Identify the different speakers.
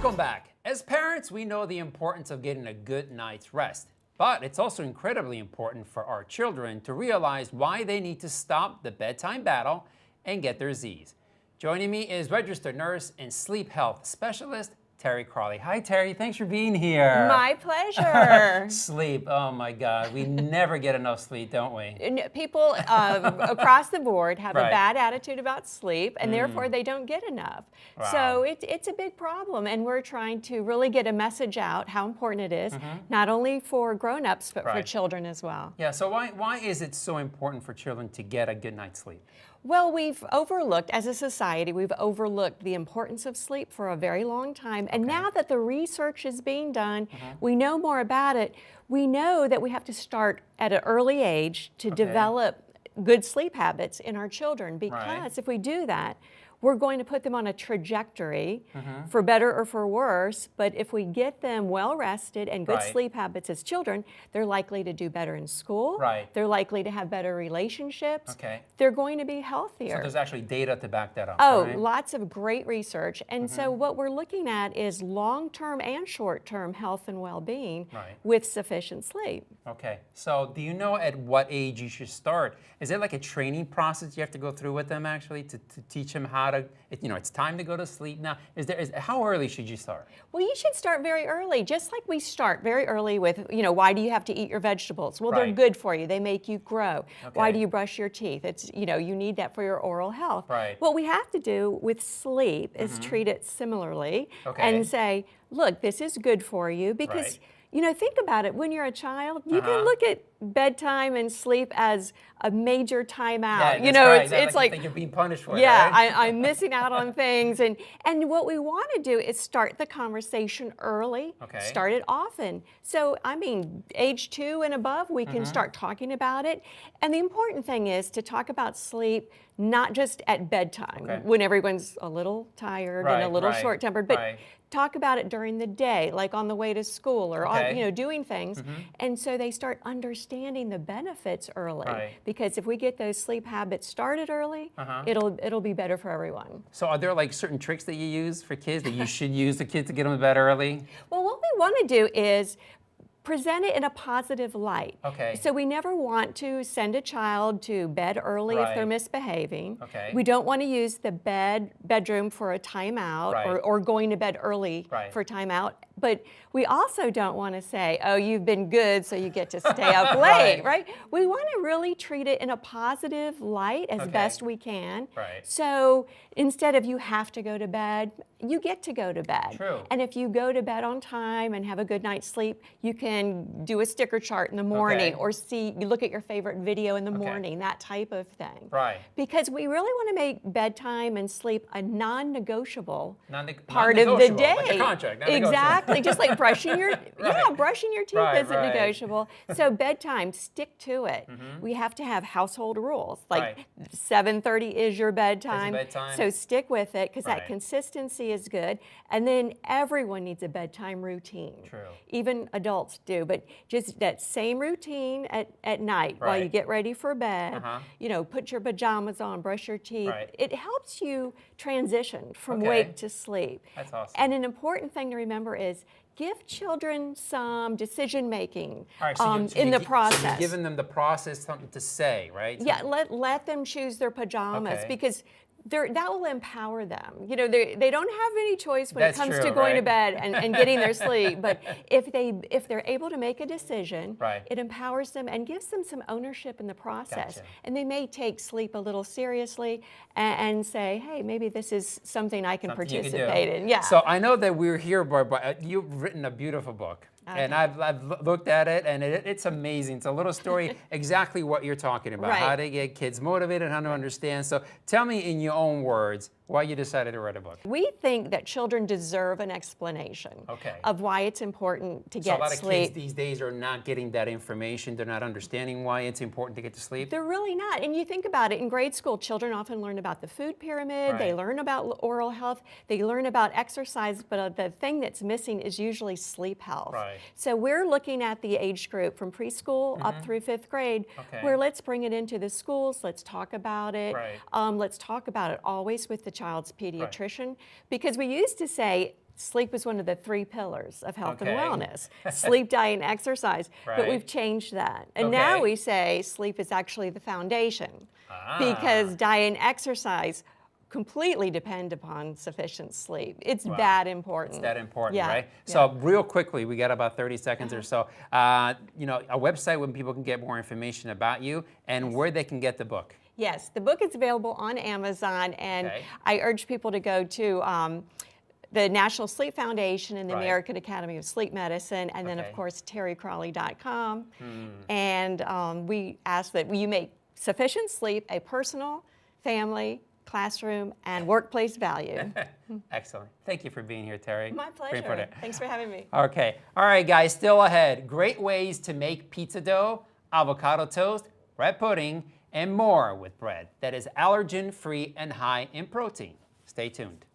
Speaker 1: Welcome back. As parents, we know the importance of getting a good night's rest. But it's also incredibly important for our children to realize why they need to stop the bedtime battle and get their Z's. Joining me is registered nurse and sleep health specialist, Terry Cralle. Hi, Terry. Thanks for being here.
Speaker 2: My pleasure.
Speaker 1: Sleep. Oh, my God. We never get enough sleep, don't we?
Speaker 2: People across the board have
Speaker 1: Right.
Speaker 2: a bad attitude about sleep, and therefore they don't get enough.
Speaker 1: Wow.
Speaker 2: So it's a big problem, and we're trying to really get a message out how important it is, not only for grown-ups, but for
Speaker 1: Right.
Speaker 2: children as well.
Speaker 1: Yeah, so why is it so important for children to get a good night's sleep?
Speaker 2: Well, we've overlooked, as a society, we've overlooked the importance of sleep for a very long time. And now that the research is being done, we know more about it. We know that we have to start at an early age to develop good sleep habits in our children, because if we do that, we're going to put them on a trajectory for better or for worse. But if we get them well rested and good sleep habits as children, they're likely to do better in school.
Speaker 1: Right.
Speaker 2: They're likely to have better relationships.
Speaker 1: Okay.
Speaker 2: They're going to be healthier.
Speaker 1: So there's actually data to back that up,
Speaker 2: Oh,
Speaker 1: right?
Speaker 2: lots of great research. And so what we're looking at is long-term and short-term health and well-being with sufficient sleep.
Speaker 1: Okay, so do you know at what age you should start? Is it like a training process you have to go through with them actually to teach them how to, it's time to go to sleep now? How early should you start?
Speaker 2: Well, you should start very early, just like we start very early with, why do you have to eat your vegetables? Well, they're good for you. They make you grow. Why do you brush your teeth? It's, you need that for your oral health.
Speaker 1: Right.
Speaker 2: What we have to do with sleep is treat it similarly and say, look, this is good for you because think about it. When you're a child, you can look at bedtime and sleep as a major timeout.
Speaker 1: It's like you think you're being punished for it, right?
Speaker 2: I'm missing out on things. And what we want to do is start the conversation early, start it often. So, age 2 and above, we can start talking about it. And the important thing is to talk about sleep not just at bedtime, when everyone's a little tired and a little short-tempered, but talk about it during the day, like on the way to school or on, doing things. And so they start understanding the benefits early. Because if we get those sleep habits started early, it'll be better for everyone.
Speaker 1: So are there like certain tricks that you use for kids that you should use the kids to get them to bed early?
Speaker 2: Well, what we want to do is present it in a positive light. So we never want to send a child to bed early if they're misbehaving. We don't want to use the bedroom for a timeout or going to bed early for a timeout. But we also don't want to say, oh, you've been good, so you get to stay up late, right? We want to really treat it in a positive light as best we can. So instead of you have to go to bed, you get to go to bed. And if you go to bed on time and have a good night's sleep, you can do a sticker chart in the morning or you look at your favorite video in the morning, that type of thing. Because we really want to make bedtime and sleep a non-negotiable part of the day.
Speaker 1: Like a contract,
Speaker 2: Exactly, just like brushing your brushing your teeth isn't negotiable. So bedtime, stick to it. We have to have household rules. Like 7:30 is your bedtime. So stick with it because that consistency is good. And then everyone needs a bedtime routine. Even adults do, but just that same routine at night while you get ready for bed. Put your pajamas on, brush your teeth. It helps you transition from wake to sleep.
Speaker 1: That's awesome.
Speaker 2: And an important thing to remember is give children some decision making in the process.
Speaker 1: So you're giving them the process, something to say, right?
Speaker 2: Yeah, let them choose their pajamas because that will empower them. They don't have any choice when it comes to going to bed and getting their sleep. But if they're able to make a decision, it empowers them and gives them some ownership in the process. And they may take sleep a little seriously and say, hey, maybe this is something I can participate in. Yeah.
Speaker 1: So I know that we're here, but you've written a beautiful book. And I've looked at it, and it's amazing. It's a little story, exactly what you're talking about, how to get kids motivated, how to understand. So tell me in your own words why you decided to write a book.
Speaker 2: We think that children deserve an explanation of why it's important to get sleep. So a lot of kids
Speaker 1: these days are not getting that information. They're not understanding why it's important to get to sleep.
Speaker 2: They're really not. And you think about it, in grade school, children often learn about the food pyramid. They learn about oral health. They learn about exercise. But the thing that's missing is usually sleep health. So we're looking at the age group from preschool up through 5th grade, where let's bring it into the schools. Let's talk about it. Let's talk about it always with the child's pediatrician, because we used to say sleep was one of the 3 pillars of health and wellness. Sleep, diet, and exercise. But we've changed that. And now we say sleep is actually the foundation because diet and exercise completely depend upon sufficient sleep. It's that important.
Speaker 1: It's that important, right? So real quickly, we got about 30 seconds or so. You know, a website where people can get more information about you and where they can get the book.
Speaker 2: Yes, the book is available on Amazon, and I urge people to go to the National Sleep Foundation and the American Academy of Sleep Medicine, and then of course terrycralle.com. And we ask that you make sufficient sleep a personal, family, classroom, and workplace value.
Speaker 1: Excellent. Thank you for being here, Terry.
Speaker 2: My pleasure. Thanks for having me.
Speaker 1: Okay. All right, guys, still ahead. Great ways to make pizza dough, avocado toast, bread pudding, and more with bread that is allergen-free and high in protein. Stay tuned.